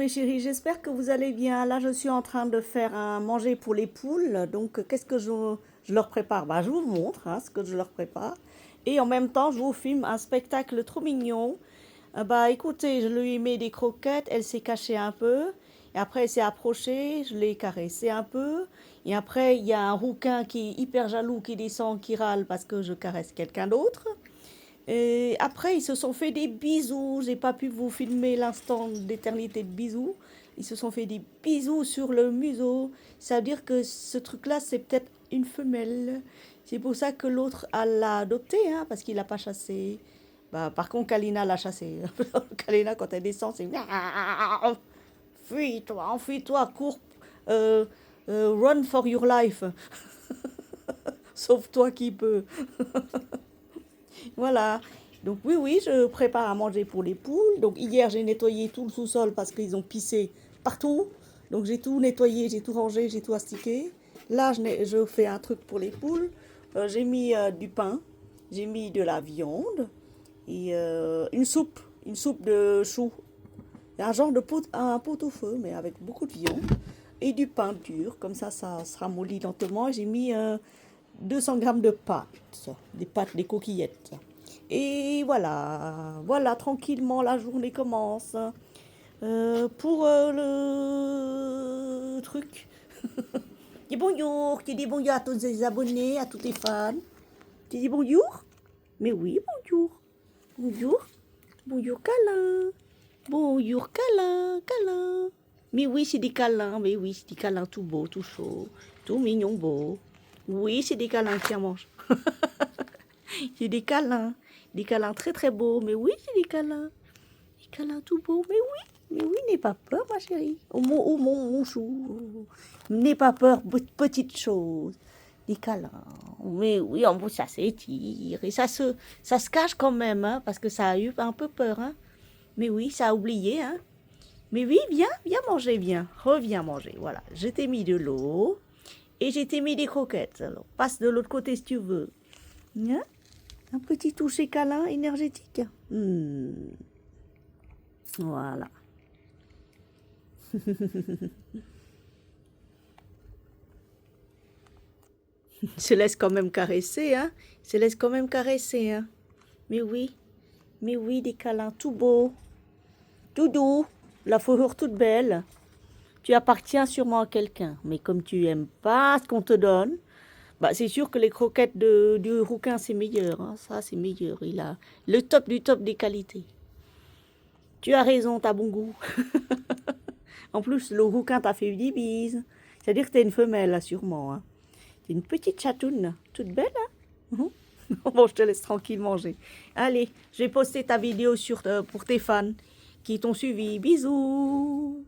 mes chéris, j'espère que vous allez bien. Là, je suis en train de faire un manger pour les poules. Donc, qu'est-ce que je leur prépare? Bah, je vous montre ce que je leur prépare. Et en même temps, je vous filme un spectacle trop mignon. Bah, écoutez, je lui mets des croquettes. Elle s'est cachée un peu. Et après, elle s'est approchée. Je l'ai caressée un peu. Et après, il y a un rouquin qui est hyper jaloux, qui descend, qui râle parce que je caresse quelqu'un d'autre. Et après, ils se sont fait des bisous. J'ai pas pu vous filmer l'instant d'éternité de bisous. Ils se sont fait des bisous sur le museau. Ça veut dire que ce truc-là, c'est peut-être une femelle. C'est pour ça que l'autre l'a adopté, hein, parce qu'il l'a pas chassé. Bah, par contre, Kalina l'a chassé. Kalina, quand elle descend, c'est fuis-toi, enfuis-toi, cours, euh, run for your life. Sauve-toi qui peut. Voilà. Donc oui, oui, je prépare à manger pour les poules. Donc hier, j'ai nettoyé tout le sous-sol parce qu'ils ont pissé partout. Donc j'ai tout nettoyé, j'ai tout rangé, j'ai tout astiqué. Là, je fais un truc pour les poules. J'ai mis du pain, j'ai mis de la viande et une soupe de choux. Un genre de un pot-au-feu, mais avec beaucoup de viande et du pain dur. Comme ça se ramollit lentement. J'ai mis 200 grammes de pâtes, des coquillettes. Et voilà, voilà, tranquillement, la journée commence. Pour le truc. Dis bonjour, tu dis bonjour à tous les abonnés, à tous tes fans. Tu dis bonjour? Mais oui, bonjour. Bonjour. Bonjour, câlin. Bonjour, câlin, câlin. Mais oui, c'est des câlins, mais oui, c'est des câlins tout beau, tout chaud, tout mignon, beau. Oui, c'est des câlins qui en mangent. C'est des câlins très très beaux, mais oui, c'est des câlins tout beaux, mais oui, n'aie pas peur, ma chérie. Mon chou, n'aie pas peur, petite chose. Des câlins, mais oui, en plus ça s'étire et ça se cache quand même, hein, parce que ça a eu un peu peur, hein. Mais oui, ça a oublié, hein. Mais oui, viens manger, viens, reviens manger, voilà. Je t'ai mis de l'eau et je t'ai mis des croquettes, alors passe de l'autre côté si tu veux. Hein? Un petit toucher câlin énergétique. Voilà. Se laisse quand même caresser, hein. Se laisse quand même caresser, hein. Mais oui, des câlins tout beaux, tout doux, la fourrure toute belle. Tu appartiens sûrement à quelqu'un, mais comme tu aimes pas ce qu'on te donne, bah c'est sûr que les croquettes du rouquin c'est meilleur, hein. Ça c'est meilleur. Il a le top du top des qualités. Tu as raison, t'as bon goût. En plus, le rouquin t'a fait des bises. C'est-à-dire que t'es une femelle, là, sûrement. Hein. T'es une petite chatoune, toute belle, hein. Bon, je te laisse tranquille manger. Allez, je vais poster ta vidéo pour tes fans qui t'ont suivi. Bisous.